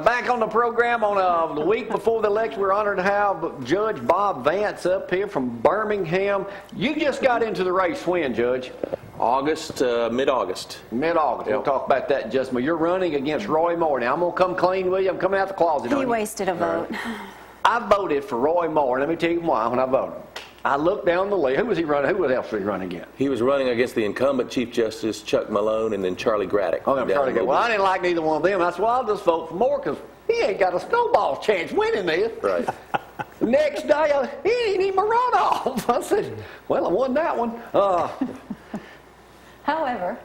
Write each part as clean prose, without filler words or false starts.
Back on the program on the week before the election, we're honored to have Judge Bob Vance up here from Birmingham. You just got into the race when, Judge? Mid-August. Mid-August. Yep. We'll talk about that in just a minute. You're running against Roy Moore. Now, I'm going to come clean with you. I'm coming out the closet on He you. wasted a vote. I voted for Roy Moore. Let me tell you why when I voted. I looked down the list. Who was he running? Who else was he running against? He was running against the incumbent Chief Justice, Chuck Malone, and then Charlie Graddick. Oh, Charlie Graddick. Well, I didn't like neither one of them. I said, well, I'll just vote for Moore because he ain't got a snowball chance winning this. Right. The next day, he ain't even a runoff. I said, well, I won that one. However,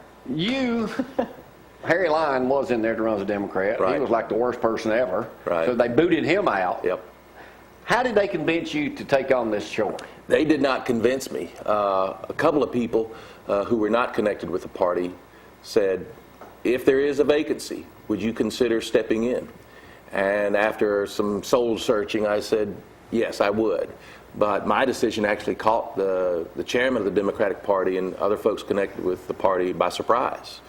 Harry Lyon was in there to run as a Democrat. Right. He was like the worst person ever. Right. So they booted him out. Yep. How did they convince you to take on this chore? They did not convince me. A couple of people who were not connected with the party said, if there is a vacancy, would you consider stepping in? And after some soul searching, I said, yes, I would. But my decision actually caught the chairman of the Democratic Party and other folks connected with the party by surprise.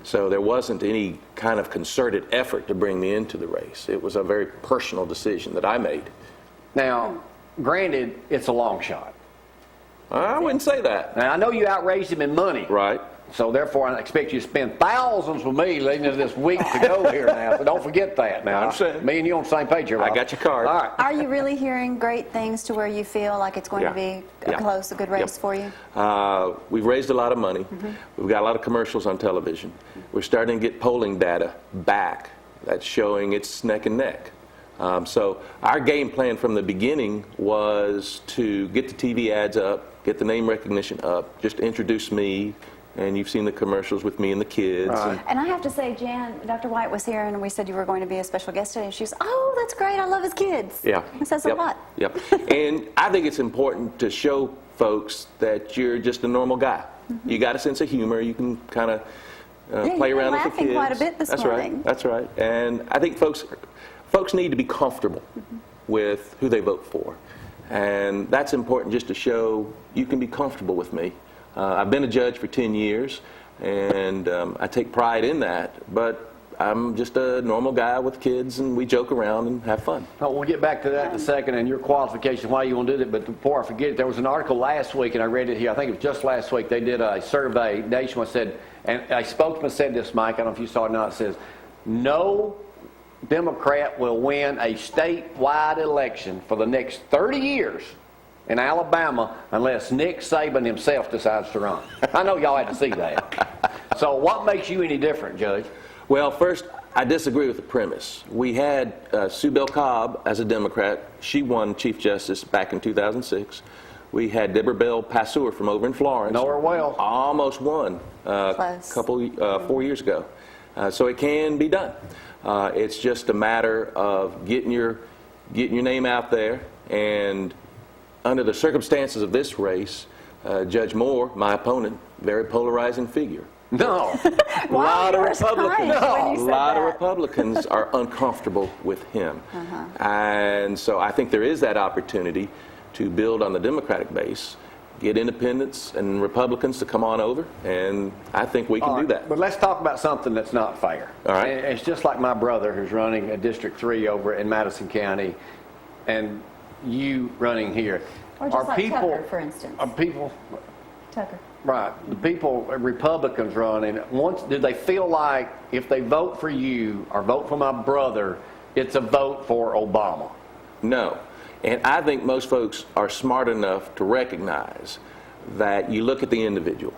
So there wasn't any kind of concerted effort to bring me into the race. It was a very personal decision that I made. Now, granted, it's a long shot. I wouldn't say that. Now, I know you outraised him in money. Right. So therefore, I expect you to spend thousands with me leading into this week to go here now. So don't forget that now. I understand. Me and you on the same page here, Rob. I got your card. All right. are you really hearing great things to where you feel like it's going to be a good race for you? We've raised a lot of money. We've got a lot of commercials on television. We're starting to get polling data back that's showing it's neck and neck. So our game plan from the beginning was to get the TV ads up, get the name recognition up, just introduce me, and you've seen the commercials with me and the kids. Right. And I have to say, Jan, Dr. White was here and we said you were going to be a special guest today, and she says, oh, that's great, I love his kids. Yeah. It says a lot. Yep. And I think it's important to show folks that you're just a normal guy. You got a sense of humor, you can kind of play around with the kids. You've been laughing quite a bit this morning. That's right. And I think folks need to be comfortable with who they vote for. And that's important just to show you can be comfortable with me. I've been a judge for 10 years, and I take pride in that, but I'm just a normal guy with kids, and we joke around and have fun. Oh, we'll get back to that in a second and your qualification, why you want to do that. But before I forget, there was an article last week, and I read it here. I think it was just last week. They did a survey. Nationwide said, and a spokesman said this, Mike, I don't know if you saw it or not. It says, no Democrat will win a statewide election for the next 30 years in Alabama unless Nick Saban himself decides to run. I know y'all had to see that. So what makes you any different, Judge? Well, first, I disagree with the premise. We had Sue Bell Cobb as a Democrat. She won Chief Justice back in 2006. We had Deborah Bell Passeur from over in Florence. Know her well. Almost won a couple 4 years ago. So it can be done. It's just a matter of getting your name out there, and under the circumstances of this race, Judge Moore, my opponent, very polarizing figure. No. A lot of Republicans. Republicans are uncomfortable with him. And so I think there is that opportunity to build on the Democratic base, get independents and Republicans to come on over, and I think we can do that. But let's talk about something that's not fair. All right. And it's just like my brother who's running a District 3 over in Madison County, and you running here. Or just like Tucker, for instance. Are people... Tucker. Right. The people, Republicans running, do they feel like if they vote for you or vote for my brother, it's a vote for Obama? No. And I think most folks are smart enough to recognize that you look at the individual.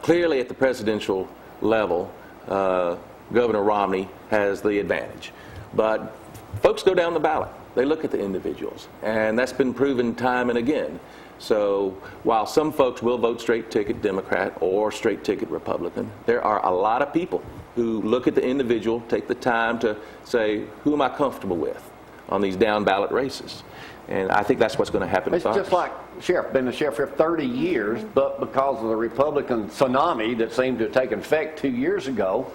Clearly at the presidential level, Governor Romney has the advantage. But folks go down the ballot. They look at the individuals. And that's been proven time and again. So while some folks will vote straight ticket Democrat or straight ticket Republican, there are a lot of people who look at the individual, take the time to say, who am I comfortable with on these down ballot races? And I think that's what's going to happen. It's just like sheriff, been the sheriff for 30 years, but because of the Republican tsunami that seemed to have taken effect 2 years ago.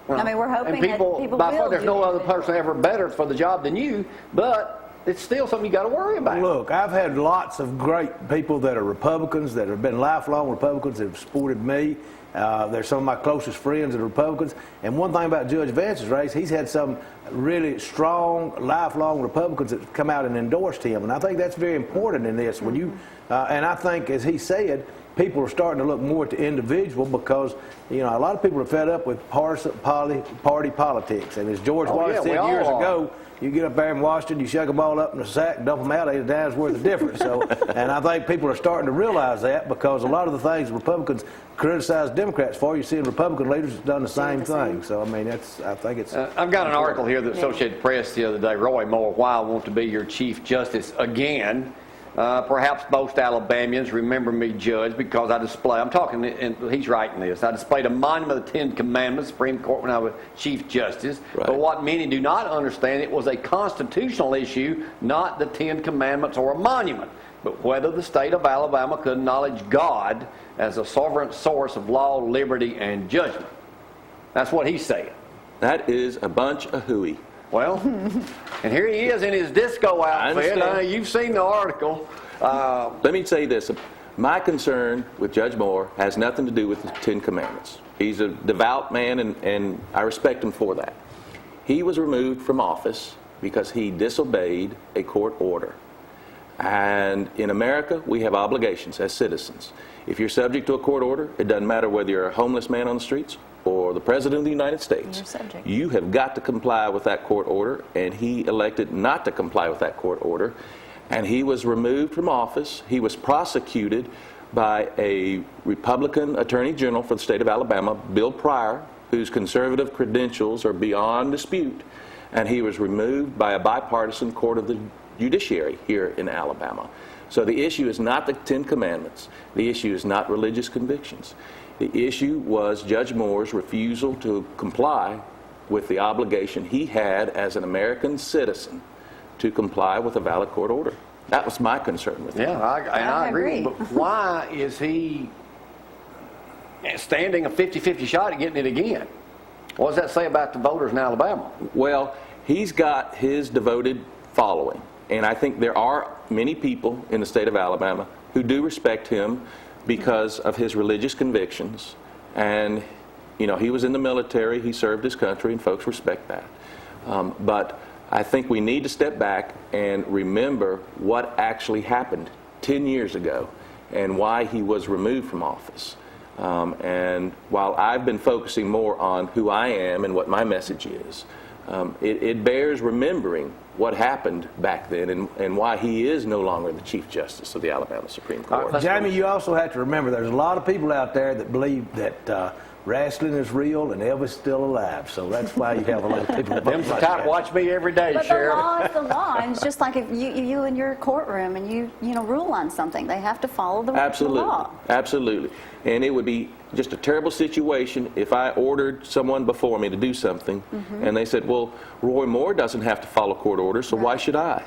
I mean, we're hoping and people that people by will far, there's do no it. other person ever better for the job than you, but it's still something you got to worry about. Look, I've had lots of great people that are Republicans, that have been lifelong Republicans, that have supported me. They're some of my closest friends that are Republicans. And one thing about Judge Vance's race, he's had some really strong, lifelong Republicans that come out and endorsed him. And I think that's very important in this. When you, and I think, as he said, people are starting to look more at the individual because, you know, a lot of people are fed up with party politics. And as George Wallace said years ago, you get up there in Washington, you shake them all up in a sack and dump them out, 8 times worth of difference. So, and I think people are starting to realize that because a lot of the things Republicans criticize Democrats for, you see in Republican leaders have done the same thing. So, I mean, I think it's... I've got an article here that Associated Press the other day. Roy Moore, why I want to be your Chief Justice again. Perhaps most Alabamians remember me, Judge, because I display, I'm talking, and he's writing this, I displayed a monument of the Ten Commandments, Supreme Court, when I was Chief Justice. Right. But what many do not understand, it was a constitutional issue, not the Ten Commandments or a monument, but whether the state of Alabama could acknowledge God as a sovereign source of law, liberty, and judgment. That's what he's saying. That is a bunch of hooey. Well, and here he is in his disco outfit. You've seen the article. Let me say this. My concern with Judge Moore has nothing to do with the Ten Commandments. He's a devout man, and I respect him for that. He was removed from office because he disobeyed a court order. And in America, we have obligations as citizens. If you're subject to a court order, it doesn't matter whether you're a homeless man on the streets or the President of the United States. You have got to comply with that court order, and he elected not to comply with that court order. And he was removed from office. He was prosecuted by a Republican Attorney General for the state of Alabama, Bill Pryor, whose conservative credentials are beyond dispute. And he was removed by a bipartisan court of the judiciary here in Alabama. So the issue is not the Ten Commandments. The issue is not religious convictions. The issue was Judge Moore's refusal to comply with the obligation he had as an American citizen to comply with a valid court order. That was my concern with him. Yeah, I agree. But why is he standing a 50-50 shot at getting it again? What does that say about the voters in Alabama? Well, he's got his devoted following. And I think there are many people in the state of Alabama who do respect him because of his religious convictions. And, you know, he was in the military, he served his country, and folks respect that. But I think we need to step back and remember what actually happened 10 years ago and why he was removed from office. And while I've been focusing more on who I am and what my message is, it bears remembering what happened back then and why he is no longer the Chief Justice of the Alabama Supreme Court. Jamie, you also have to remember there's a lot of people out there that believe that wrestling is real and Elvis is still alive. So that's why you have a lot of people that Them's the type watch me every day, but Sheriff. the law is the law. And it's just like if you in your courtroom and you rule on something, they have to follow the law. Absolutely. And it would be just a terrible situation if I ordered someone before me to do something and they said, well, Roy Moore doesn't have to follow court orders, so why should I?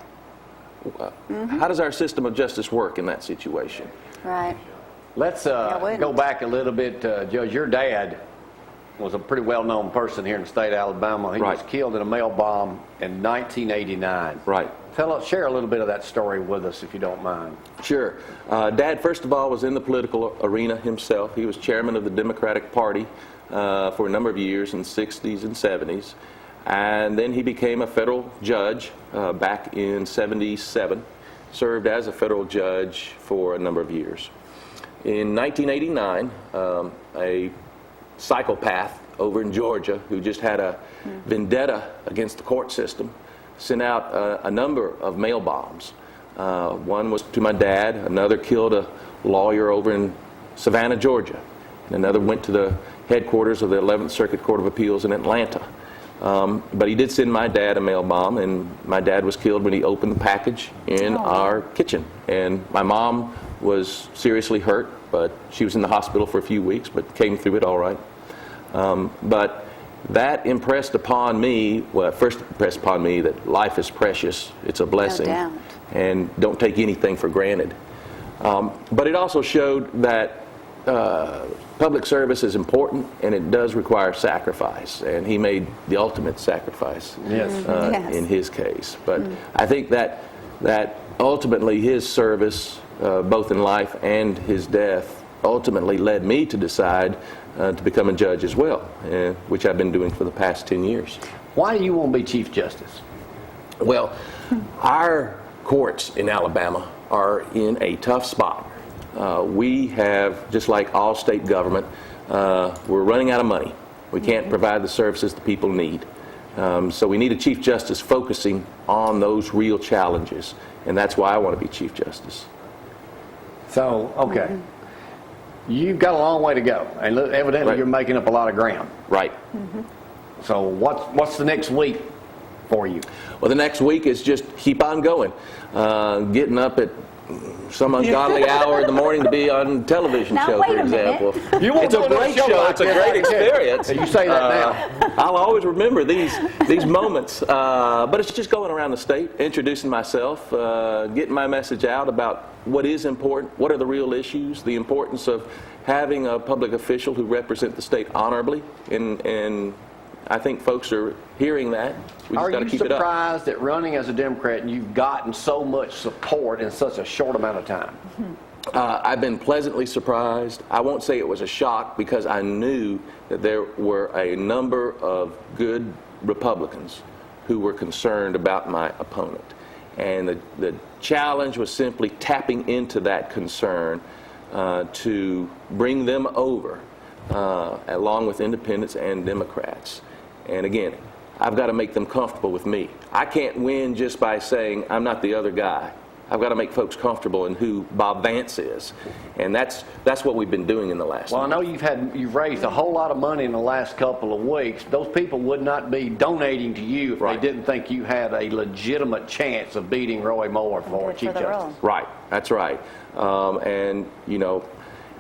How does our system of justice work in that situation? Right. Let's go back a little bit, Judge. Your dad was a pretty well-known person here in the state of Alabama. He was killed in a mail bomb in 1989. Right. Share a little bit of that story with us, if you don't mind. Sure. Dad, first of all, was in the political arena himself. He was chairman of the Democratic Party for a number of years in the 60s and 70s. And then he became a federal judge back in 77, served as a federal judge for a number of years. In 1989, a psychopath over in Georgia who just had a vendetta against the court system sent out a number of mail bombs. One was to my dad, another killed a lawyer over in Savannah, Georgia, and another went to the headquarters of the 11th Circuit Court of Appeals in Atlanta. But he did send my dad a mail bomb, and my dad was killed when he opened the package in our kitchen. And my mom was seriously hurt, but she was in the hospital for a few weeks, but came through it all right. But that impressed upon me, well, first impressed upon me that life is precious, it's a blessing, and don't take anything for granted. But it also showed that public service is important, and it does require sacrifice, and he made the ultimate sacrifice Yes. Yes. in his case. But I think that ultimately his service, both in life and his death, ultimately led me to decide to become a judge as well, which I've been doing for the past 10 years. Why do you want to be Chief Justice? Well, our courts in Alabama are in a tough spot. We have, just like all state government, we're running out of money. We can't provide the services the people need. So we need a Chief Justice focusing on those real challenges, and that's why I want to be Chief Justice. So, okay. You've got a long way to go, and look, evidently Right. you're making up a lot of ground. Right. So what's the next week for you? Well, the next week is just keep on going. Getting up at some ungodly hour in the morning to be on a television Now, show, wait for a minute. example. You won't It's a do another great show show. like It's a this, great I can tell you. experience. You say that now. I'll always remember these moments. But it's just going around the state, introducing myself, getting my message out about what is important, what are the real issues, the importance of having a public official who represent the state honorably, and I think folks are hearing that. We just Are got to you keep it up. surprised that running as a Democrat and you've gotten so much support in such a short amount of time? I've been pleasantly surprised. I won't say it was a shock because I knew that there were a number of good Republicans who were concerned about my opponent. And the challenge was simply tapping into that concern to bring them over, along with independents and Democrats. And again, I've got to make them comfortable with me. I can't win just by saying I'm not the other guy. I've got to make folks comfortable in who Bob Vance is, and that's what we've been doing in the last. Well, I know you've raised a whole lot of money in the last couple of weeks. Those people would not be donating to you if Right. they didn't think you had a legitimate chance of beating Roy Moore for Good Chief for the Justice. role. Right, that's right. And you know,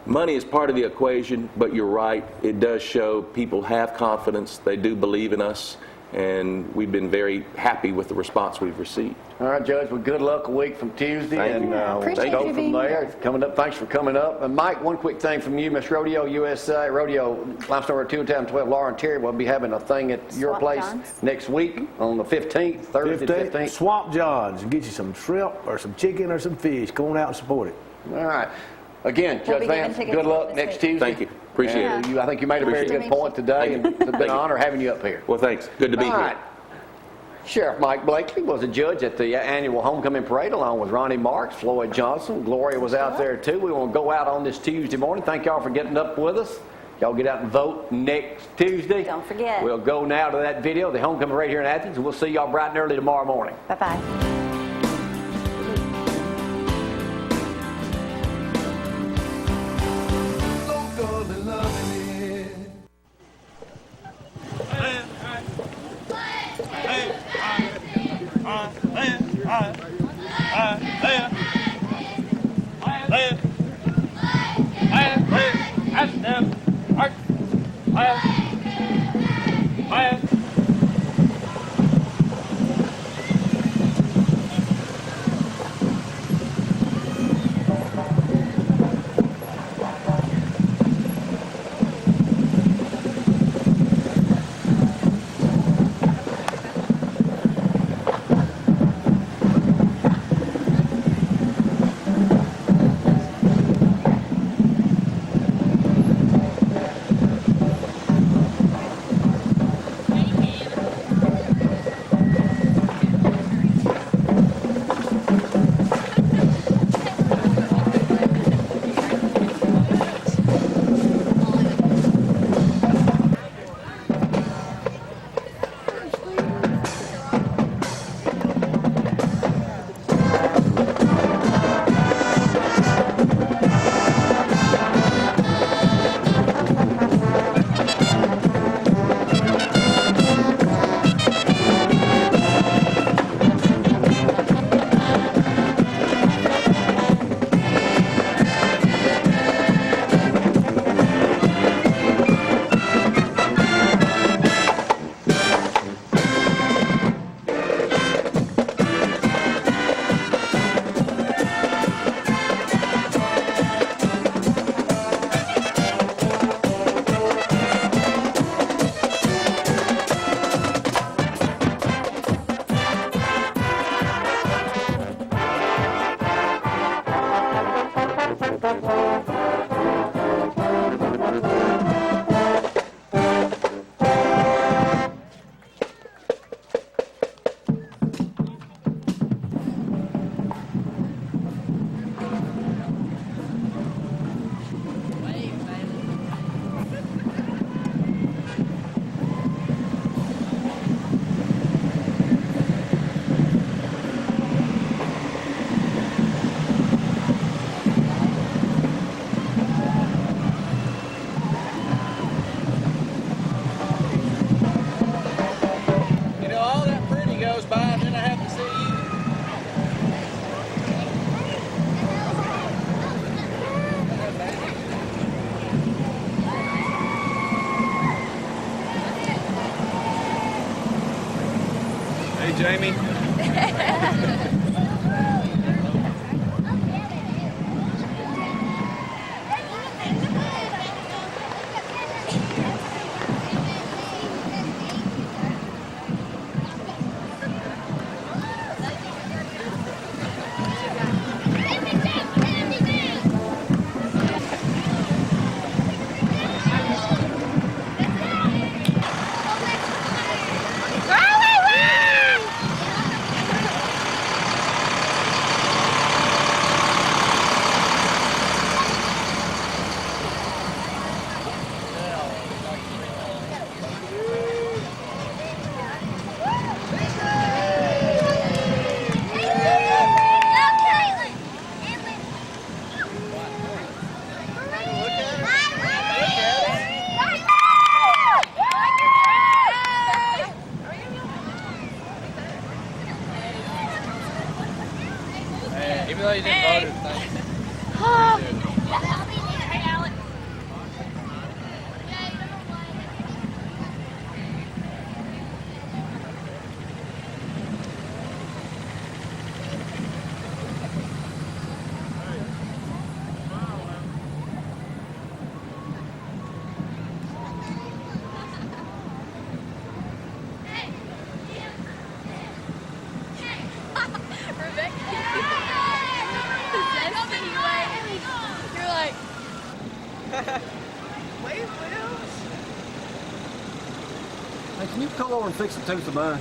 money is part of the equation, but you're right. It does show people have confidence. They do believe in us, and we've been very happy with the response we've received. All right, Judge. Well, good luck a week from Tuesday, Thank and you. we'll Appreciate go you from being there. here. It's coming up. Thanks for coming up. And Mike, one quick thing from you, Miss Rodeo USA, Rodeo Limestone Road 212, Laura and Terry. We'll be having a thing at your Swamp place John's. next week on the 15th, Thursday the 15th. Swamp John's and get you some shrimp or some chicken or some fish. Come on out and support it. All right. Again, We'll Judge be giving Vance, tickets good luck this next week. Tuesday. Thank you. Appreciate And it. I think you made a very Appreciate good it. point today, and it's been an honor having you up here. Well, thanks. Good to be All here. right. Sheriff Mike Blakely was a judge at the annual homecoming parade along with Ronnie Marks, Floyd Johnson. Gloria was out there too. We want to go out on this Tuesday morning. Thank y'all for getting up with us. Y'all get out and vote next Tuesday. Don't forget. We'll go now to that video, the homecoming parade here in Athens, and we'll see y'all bright and early tomorrow morning. Bye-bye. Hey, Jamie. Even though you didn't vote, thank you. You're like, Hey, can you come over and fix a tooth of mine?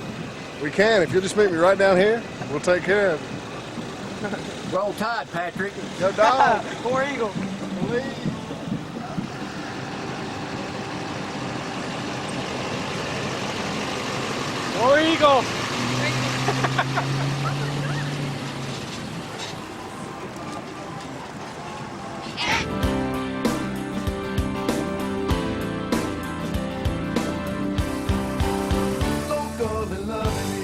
We can. If you'll just meet me right down here, we'll take care of it. Roll Tide, Patrick. Go dog. Poor Eagle. Poor Eagle. Local and loving